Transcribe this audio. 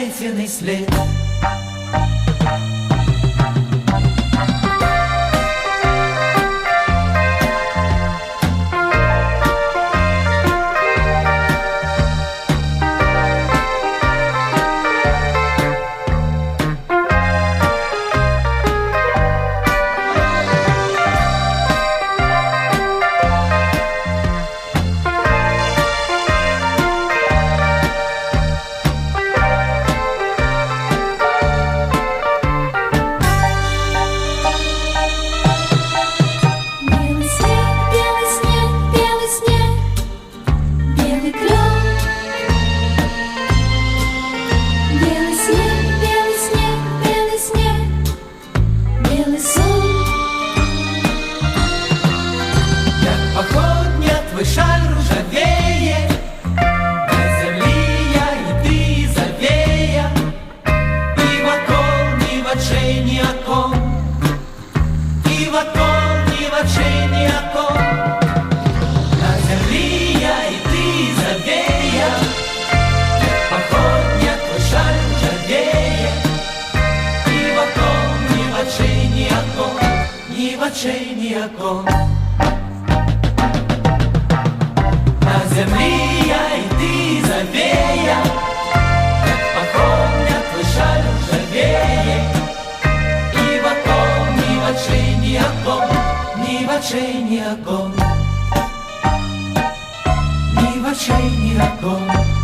заметенный след. Шаль ржавеет, на землі я і ти завея, і вокол ні очей ні окон, і вокол ні очей ні окон. На землі я і ти завея, походня твой шаль ржавеет, і вокол ні очей ні окон, ні очей ні окон. На землі я і ти завея, як походня твой шаль ржавеє, і вокол ні очей ні окон, ні очей ні окон, ні очей ні окон.